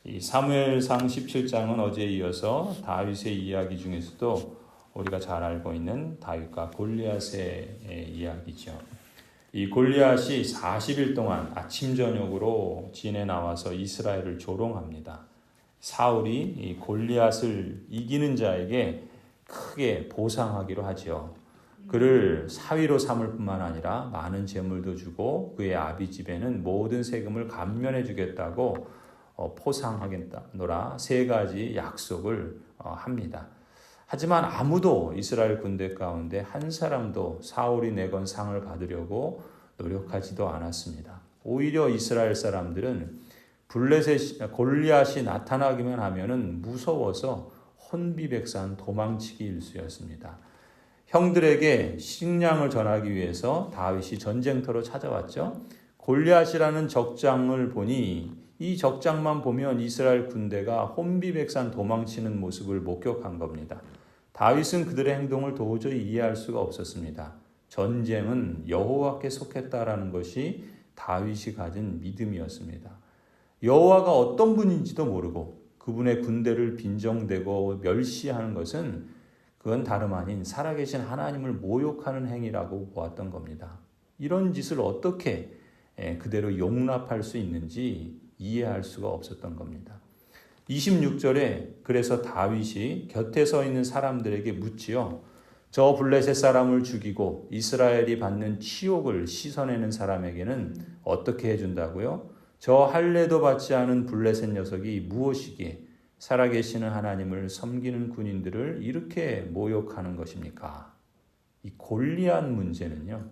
이 사무엘상 17장은 어제에 이어서 다윗의 이야기 중에서도 우리가 잘 알고 있는 다윗과 골리앗의 이야기죠. 이 골리앗이 40일 동안 아침 저녁으로 진에 나와서 이스라엘을 조롱합니다. 사울이 이 골리앗을 이기는 자에게 크게 보상하기로 하죠. 그를 사위로 삼을 뿐만 아니라 많은 재물도 주고 그의 아비 집에는 모든 세금을 감면해 주겠다고 포상하겠노라 세 가지 약속을 합니다. 하지만 아무도 이스라엘 군대 가운데 한 사람도 사울이 내건 상을 받으려고 노력하지도 않았습니다. 오히려 이스라엘 사람들은 골리앗이 나타나기만 하면은 무서워서 혼비백산 도망치기 일쑤였습니다. 형들에게 식량을 전하기 위해서 다윗이 전쟁터로 찾아왔죠. 골리앗이라는 적장을 보니 이 적장만 보면 이스라엘 군대가 혼비백산 도망치는 모습을 목격한 겁니다. 다윗은 그들의 행동을 도저히 이해할 수가 없었습니다. 전쟁은 여호와께 속했다라는 것이 다윗이 가진 믿음이었습니다. 여호와가 어떤 분인지도 모르고 그분의 군대를 빈정대고 멸시하는 것은 그건 다름 아닌 살아계신 하나님을 모욕하는 행위라고 보았던 겁니다. 이런 짓을 어떻게 그대로 용납할 수 있는지 이해할 수가 없었던 겁니다. 26절에 그래서 다윗이 곁에 서 있는 사람들에게 묻지요. 저 블레셋 사람을 죽이고 이스라엘이 받는 치욕을 씻어내는 사람에게는 어떻게 해준다고요? 저 할례도 받지 않은 블레셋 녀석이 무엇이기에 살아계시는 하나님을 섬기는 군인들을 이렇게 모욕하는 것입니까? 이 골리앗 문제는요,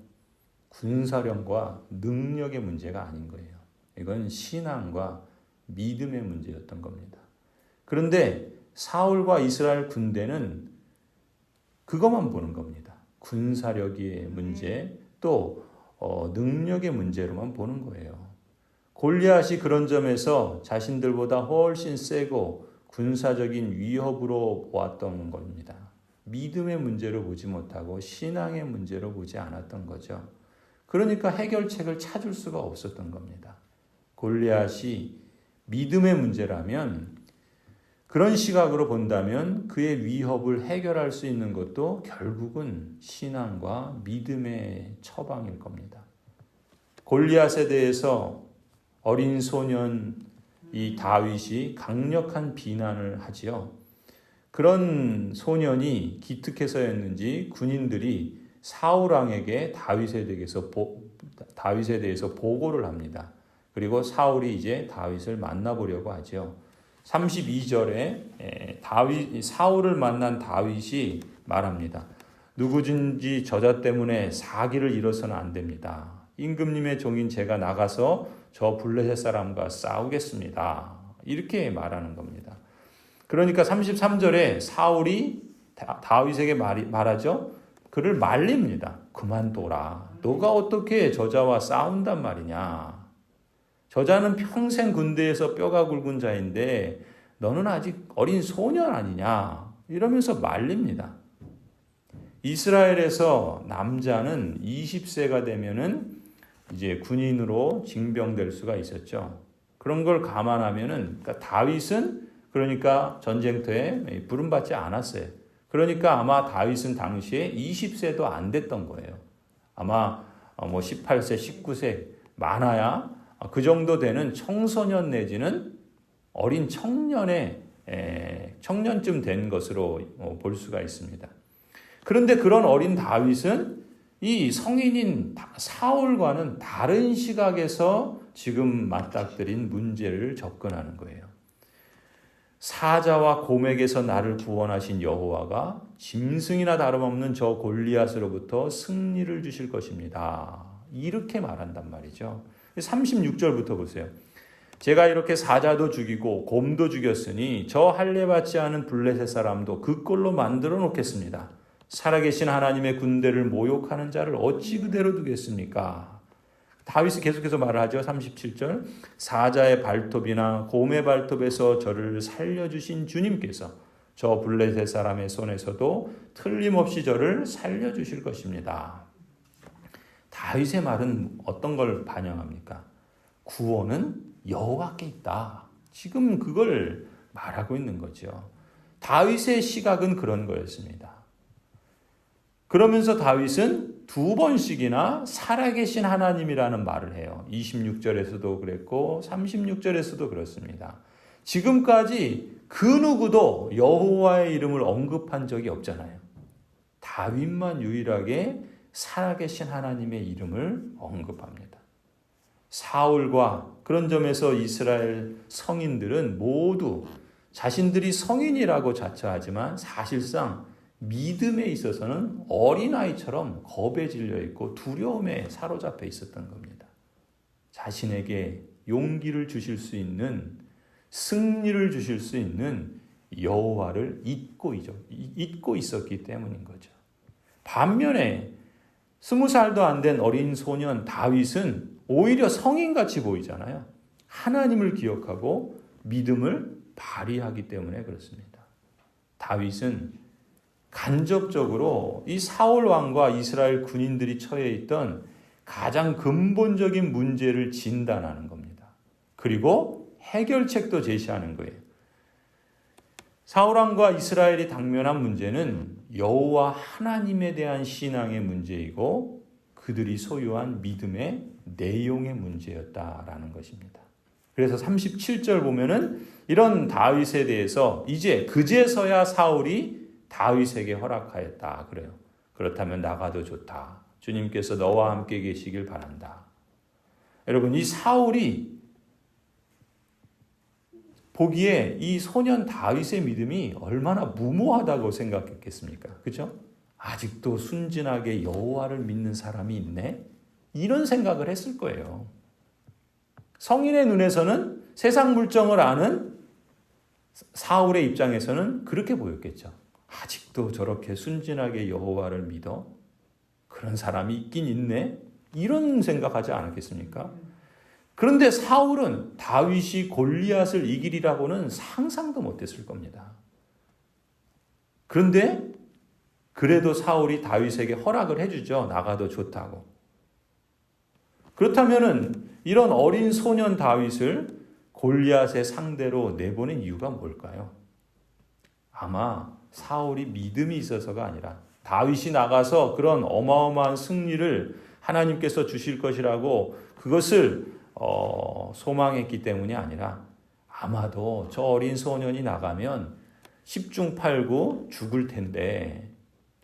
군사력과 능력의 문제가 아닌 거예요. 이건 신앙과 믿음의 문제였던 겁니다. 그런데 사울과 이스라엘 군대는 그것만 보는 겁니다. 군사력의 문제, 또 능력의 문제로만 보는 거예요. 골리앗이 그런 점에서 자신들보다 훨씬 세고 군사적인 위협으로 보았던 겁니다. 믿음의 문제로 보지 못하고 신앙의 문제로 보지 않았던 거죠. 그러니까 해결책을 찾을 수가 없었던 겁니다. 골리앗이 믿음의 문제라면 그런 시각으로 본다면 그의 위협을 해결할 수 있는 것도 결국은 신앙과 믿음의 처방일 겁니다. 골리앗에 대해서 어린 소년 이 다윗이 강력한 비난을 하지요. 그런 소년이 기특해서였는지 군인들이 사울 왕에게 다윗에 대해서 보고를 합니다. 그리고 사울이 이제 다윗을 만나보려고 하죠. 32절에 사울을 만난 다윗이 말합니다. 누구든지 저자 때문에 사기를 이뤄서는 안 됩니다. 임금님의 종인 제가 나가서 저 블레셋 사람과 싸우겠습니다. 이렇게 말하는 겁니다. 그러니까 33절에 사울이 다윗에게 말하죠. 그를 말립니다. 그만둬라. 너가 어떻게 저자와 싸운단 말이냐. 저자는 평생 군대에서 뼈가 굵은 자인데 너는 아직 어린 소년 아니냐. 이러면서 말립니다. 이스라엘에서 남자는 20세가 되면은 이제 군인으로 징병될 수가 있었죠. 그런 걸 감안하면은 그러니까 다윗은 그러니까 전쟁터에 부름받지 않았어요. 그러니까 아마 다윗은 당시에 20세도 안 됐던 거예요. 아마 18세, 19세 많아야 그 정도 되는 청소년 내지는 어린 청년쯤 된 것으로 볼 수가 있습니다. 그런데 그런 어린 다윗은 이 성인인 사울과는 다른 시각에서 지금 맞닥뜨린 문제를 접근하는 거예요. 사자와 곰에게서 나를 구원하신 여호와가 짐승이나 다름없는 저 골리앗으로부터 승리를 주실 것입니다. 이렇게 말한단 말이죠. 36절부터 보세요. 제가 이렇게 사자도 죽이고 곰도 죽였으니 저 할례 받지 않은 블레셋 사람도 그 꼴로 만들어 놓겠습니다. 살아계신 하나님의 군대를 모욕하는 자를 어찌 그대로 두겠습니까? 다윗이 계속해서 말을 하죠. 37절 사자의 발톱이나 곰의 발톱에서 저를 살려주신 주님께서 저 블레셋 사람의 손에서도 틀림없이 저를 살려주실 것입니다. 다윗의 말은 어떤 걸 반영합니까? 구원은 여호와께 있다. 지금 그걸 말하고 있는 거죠. 다윗의 시각은 그런 거였습니다. 그러면서 다윗은 두 번씩이나 살아계신 하나님이라는 말을 해요. 26절에서도 그랬고 36절에서도 그렇습니다. 지금까지 그 누구도 여호와의 이름을 언급한 적이 없잖아요. 다윗만 유일하게 살아계신 하나님의 이름을 언급합니다. 사울과 그런 점에서 이스라엘 성인들은 모두 자신들이 성인이라고 자처하지만 사실상 믿음에 있어서는 어린아이처럼 겁에 질려 있고 두려움에 사로잡혀 있었던 겁니다. 자신에게 용기를 주실 수 있는, 승리를 주실 수 있는 여호와를 잊고 있었기 때문인 거죠. 반면에 20살도 안 된 어린 소년 다윗은 오히려 성인같이 보이잖아요. 하나님을 기억하고 믿음을 발휘하기 때문에 그렇습니다. 다윗은 간접적으로 이 사울 왕과 이스라엘 군인들이 처해 있던 가장 근본적인 문제를 진단하는 겁니다. 그리고 해결책도 제시하는 거예요. 사울 왕과 이스라엘이 당면한 문제는 여호와 하나님에 대한 신앙의 문제이고 그들이 소유한 믿음의 내용의 문제였다라는 것입니다. 그래서 37절 보면은 이런 다윗에 대해서 이제 그제서야 사울이 다윗에게 허락하였다 그래요. 그렇다면 나가도 좋다. 주님께서 너와 함께 계시길 바란다. 여러분, 이 사울이 보기에 이 소년 다윗의 믿음이 얼마나 무모하다고 생각했겠습니까? 그죠? 아직도 순진하게 여호와를 믿는 사람이 있네? 이런 생각을 했을 거예요. 성인의 눈에서는 세상 물정을 아는 사울의 입장에서는 그렇게 보였겠죠. 아직도 저렇게 순진하게 여호와를 믿어? 그런 사람이 있긴 있네? 이런 생각하지 않았겠습니까? 그런데 사울은 다윗이 골리앗을 이기리라고는 상상도 못했을 겁니다. 그런데 그래도 사울이 다윗에게 허락을 해주죠. 나가도 좋다고. 그렇다면은 이런 어린 소년 다윗을 골리앗의 상대로 내보낸 이유가 뭘까요? 아마 사울이 믿음이 있어서가 아니라 다윗이 나가서 그런 어마어마한 승리를 하나님께서 주실 것이라고 그것을 소망했기 때문이 아니라 아마도 저 어린 소년이 나가면 10중 8구 죽을 텐데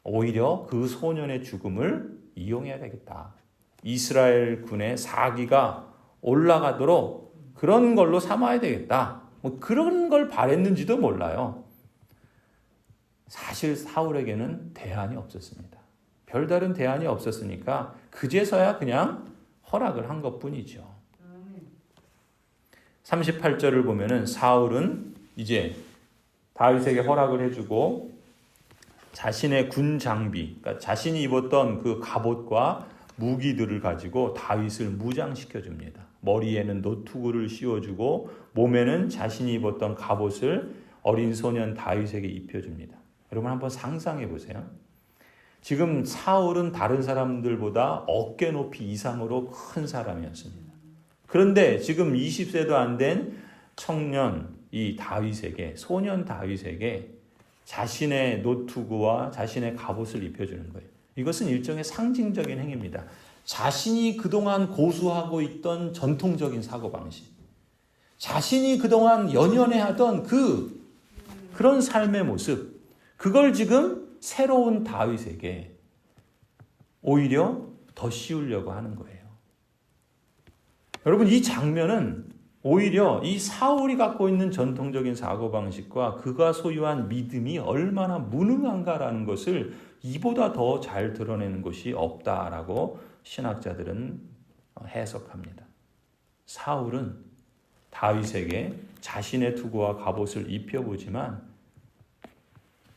오히려 그 소년의 죽음을 이용해야 되겠다. 이스라엘 군의 사기가 올라가도록 그런 걸로 삼아야 되겠다. 뭐 그런 걸 바랬는지도 몰라요. 사실 사울에게는 대안이 없었습니다. 별다른 대안이 없었으니까 그제서야 그냥 허락을 한 것뿐이죠. 38절을 보면은 사울은 이제 다윗에게 허락을 해주고 자신의 군 장비, 그러니까 자신이 입었던 그 갑옷과 무기들을 가지고 다윗을 무장시켜 줍니다. 머리에는 노투구를 씌워주고 몸에는 자신이 입었던 갑옷을 어린 소년 다윗에게 입혀줍니다. 여러분 한번 상상해 보세요. 지금 사울은 다른 사람들보다 어깨 높이 이상으로 큰 사람이었습니다. 그런데 지금 20세도 안 된 청년 이 다윗에게, 소년 다윗에게 자신의 노투구와 자신의 갑옷을 입혀주는 거예요. 이것은 일종의 상징적인 행위입니다. 자신이 그동안 고수하고 있던 전통적인 사고방식, 자신이 그동안 연연해하던 그런 삶의 모습, 그걸 지금 새로운 다윗에게 오히려 더 씌우려고 하는 거예요. 여러분, 이 장면은 오히려 이 사울이 갖고 있는 전통적인 사고방식과 그가 소유한 믿음이 얼마나 무능한가라는 것을 이보다 더 잘 드러내는 것이 없다라고 신학자들은 해석합니다. 사울은 다윗에게 자신의 투구와 갑옷을 입혀보지만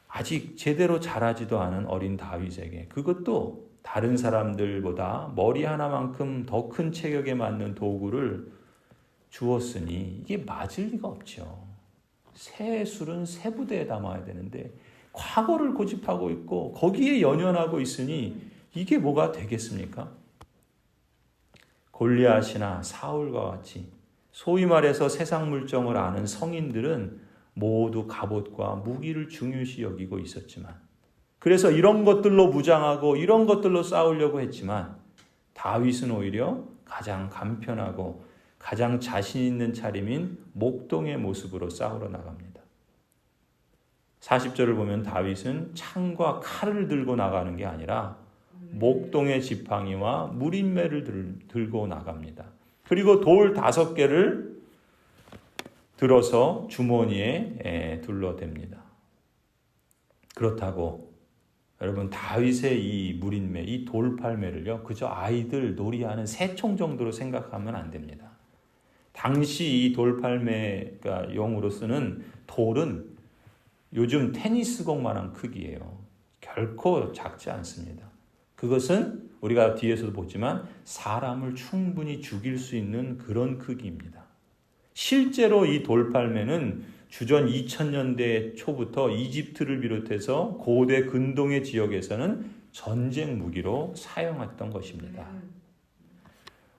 아직 제대로 자라지도 않은 어린 다윗에게, 그것도 다른 사람들보다 머리 하나만큼 더 큰 체격에 맞는 도구를 주었으니 이게 맞을 리가 없죠. 새 술은 새 부대에 담아야 되는데 과거를 고집하고 있고 거기에 연연하고 있으니 이게 뭐가 되겠습니까? 골리앗이나 사울과 같이 소위 말해서 세상 물정을 아는 성인들은 모두 갑옷과 무기를 중요시 여기고 있었지만, 그래서 이런 것들로 무장하고 이런 것들로 싸우려고 했지만, 다윗은 오히려 가장 간편하고 가장 자신 있는 차림인 목동의 모습으로 싸우러 나갑니다. 40절을 보면 다윗은 창과 칼을 들고 나가는 게 아니라 목동의 지팡이와 무린매를 들고 나갑니다. 그리고 돌 5개를 들어서 주머니에 둘러댑니다. 그렇다고 여러분, 다윗의 이 무린매, 이 돌팔매를요, 그저 아이들 놀이하는 새총 정도로 생각하면 안 됩니다. 당시 이 돌팔매가 용으로 쓰는 돌은 요즘 테니스공만한 크기예요. 결코 작지 않습니다. 그것은 우리가 뒤에서도 보지만 사람을 충분히 죽일 수 있는 그런 크기입니다. 실제로 이 돌팔매는 주전 2000년대 초부터 이집트를 비롯해서 고대 근동의 지역에서는 전쟁 무기로 사용했던 것입니다.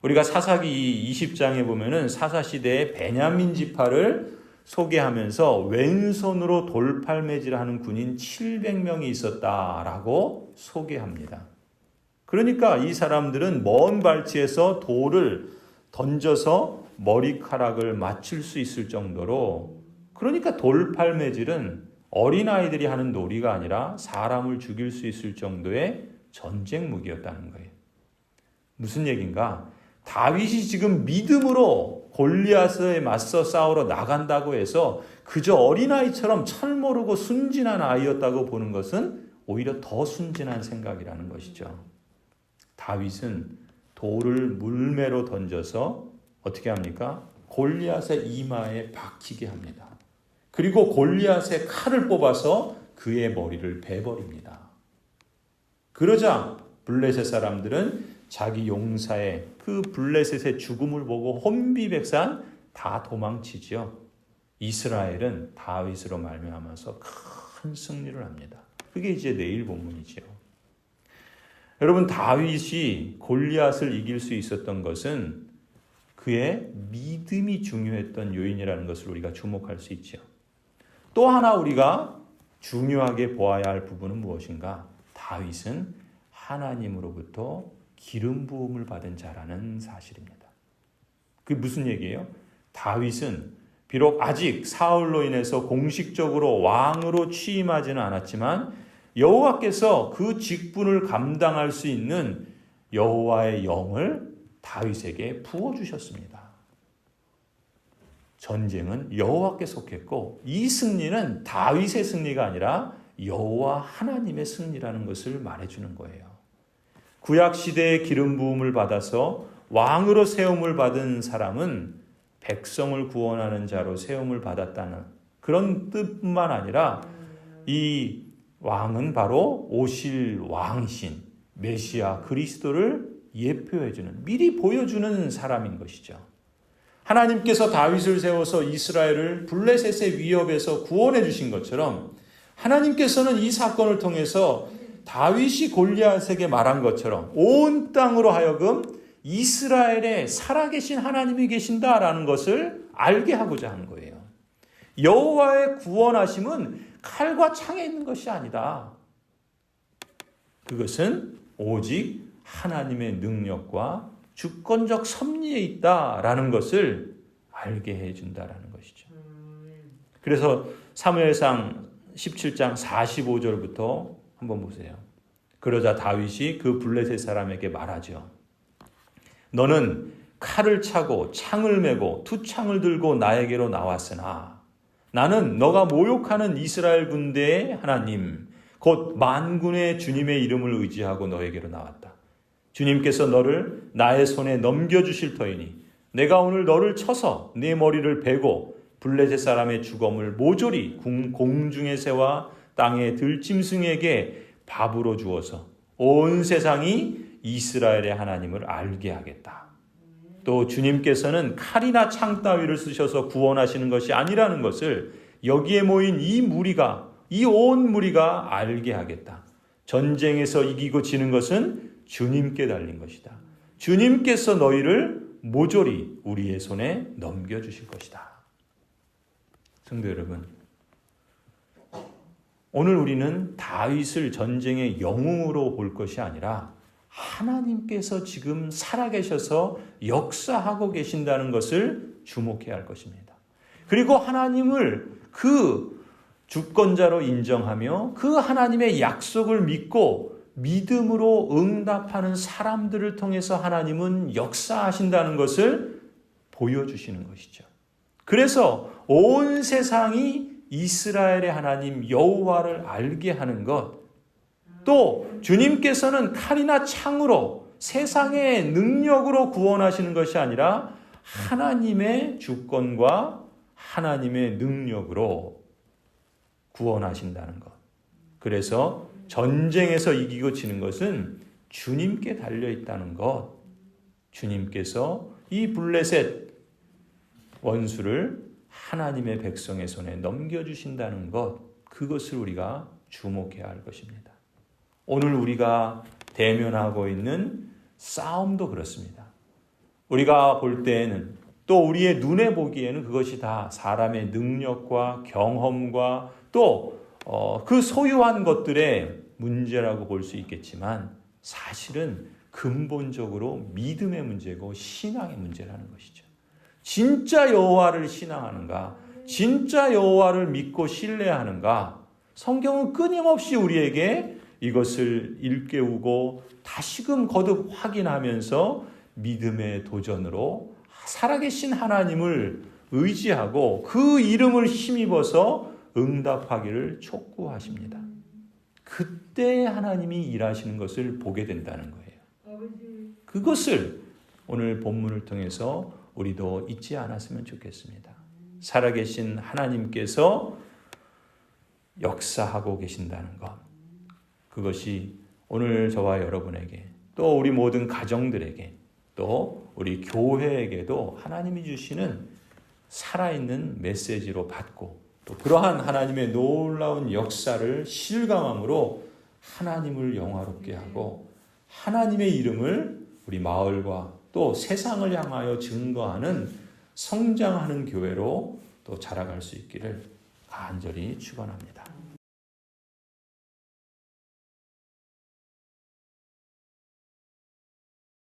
우리가 사사기 20장에 보면은 사사시대의 베냐민 지파를 소개하면서 왼손으로 돌팔매질하는 군인 700명이 있었다라고 소개합니다. 그러니까 이 사람들은 먼 발치에서 돌을 던져서 머리카락을 맞출 수 있을 정도로, 그러니까 돌팔매질은 어린아이들이 하는 놀이가 아니라 사람을 죽일 수 있을 정도의 전쟁 무기였다는 거예요. 무슨 얘기인가? 다윗이 지금 믿음으로 골리앗에 맞서 싸우러 나간다고 해서 그저 어린아이처럼 철모르고 순진한 아이였다고 보는 것은 오히려 더 순진한 생각이라는 것이죠. 다윗은 돌을 물매로 던져서 어떻게 합니까? 골리앗의 이마에 박히게 합니다. 그리고 골리앗의 칼을 뽑아서 그의 머리를 베버립니다. 그러자 블레셋 사람들은 자기 용사의 그 블레셋의 죽음을 보고 혼비백산 다 도망치지요. 이스라엘은 다윗으로 말미암아서 큰 승리를 합니다. 그게 이제 내일 본문이지요. 여러분, 다윗이 골리앗을 이길 수 있었던 것은 그의 믿음이 중요했던 요인이라는 것을 우리가 주목할 수 있죠. 또 하나 우리가 중요하게 보아야 할 부분은 무엇인가? 다윗은 하나님으로부터 기름 부음을 받은 자라는 사실입니다. 그게 무슨 얘기예요? 다윗은 비록 아직 사울로 인해서 공식적으로 왕으로 취임하지는 않았지만 여호와께서 그 직분을 감당할 수 있는 여호와의 영을 다윗에게 부어주셨습니다. 전쟁은 여호와께 속했고 이 승리는 다윗의 승리가 아니라 여호와 하나님의 승리라는 것을 말해주는 거예요. 구약시대의 기름 부음을 받아서 왕으로 세움을 받은 사람은 백성을 구원하는 자로 세움을 받았다는 그런 뜻뿐만 아니라 이 왕은 바로 오실 왕이신 메시아 그리스도를 예표해주는, 미리 보여주는 사람인 것이죠. 하나님께서 다윗을 세워서 이스라엘을 블레셋의 위협에서 구원해 주신 것처럼 하나님께서는 이 사건을 통해서 다윗이 골리앗에게 말한 것처럼 온 땅으로 하여금 이스라엘에 살아계신 하나님이 계신다라는 것을 알게 하고자 한 거예요. 여호와의 구원하심은 칼과 창에 있는 것이 아니다. 그것은 오직 하나님의 능력과 주권적 섭리에 있다라는 것을 알게 해준다라는 것이죠. 그래서 사무엘상 17장 45절부터 한번 보세요. 그러자 다윗이 그 블레셋 사람에게 말하죠. 너는 칼을 차고 창을 메고 투창을 들고 나에게로 나왔으나 나는 너가 모욕하는 이스라엘 군대의 하나님 곧 만군의 주님의 이름을 의지하고 너에게로 나왔다. 주님께서 너를 나의 손에 넘겨주실 터이니 내가 오늘 너를 쳐서 네 머리를 베고 블레셋 사람의 주검을 모조리 공중의 새와 땅의 들짐승에게 밥으로 주어서 온 세상이 이스라엘의 하나님을 알게 하겠다. 또 주님께서는 칼이나 창 따위를 쓰셔서 구원하시는 것이 아니라는 것을 여기에 모인 이 무리가, 이 온 무리가 알게 하겠다. 전쟁에서 이기고 지는 것은 주님께 달린 것이다. 주님께서 너희를 모조리 우리의 손에 넘겨주실 것이다. 성도 여러분, 오늘 우리는 다윗을 전쟁의 영웅으로 볼 것이 아니라 하나님께서 지금 살아계셔서 역사하고 계신다는 것을 주목해야 할 것입니다. 그리고 하나님을 그 주권자로 인정하며 그 하나님의 약속을 믿고 믿음으로 응답하는 사람들을 통해서 하나님은 역사하신다는 것을 보여주시는 것이죠. 그래서 온 세상이 이스라엘의 하나님 여호와를 알게 하는 것, 또 주님께서는 칼이나 창으로 세상의 능력으로 구원하시는 것이 아니라 하나님의 주권과 하나님의 능력으로 구원하신다는 것. 그래서 전쟁에서 이기고 지는 것은 주님께 달려있다는 것. 주님께서 이 블레셋 원수를 하나님의 백성의 손에 넘겨주신다는 것, 그것을 우리가 주목해야 할 것입니다. 오늘 우리가 대면하고 있는 싸움도 그렇습니다. 우리가 볼 때에는 또 우리의 눈에 보기에는 그것이 다 사람의 능력과 경험과 또 그 소유한 것들의 문제라고 볼 수 있겠지만 사실은 근본적으로 믿음의 문제고 신앙의 문제라는 것이죠. 진짜 여호와를 신앙하는가? 진짜 여호와를 믿고 신뢰하는가? 성경은 끊임없이 우리에게 이것을 일깨우고 다시금 거듭 확인하면서 믿음의 도전으로 살아계신 하나님을 의지하고 그 이름을 힘입어서 응답하기를 촉구하십니다. 그때 하나님이 일하시는 것을 보게 된다는 거예요. 그것을 오늘 본문을 통해서 우리도 잊지 않았으면 좋겠습니다. 살아계신 하나님께서 역사하고 계신다는 것, 그것이 오늘 저와 여러분에게 또 우리 모든 가정들에게 또 우리 교회에게도 하나님이 주시는 살아있는 메시지로 받고 또 그러한 하나님의 놀라운 역사를 실감함으로 하나님을 영화롭게 하고 하나님의 이름을 우리 마을과 또 세상을 향하여 증거하는 성장하는 교회로 또 자라갈 수 있기를 간절히 축원합니다.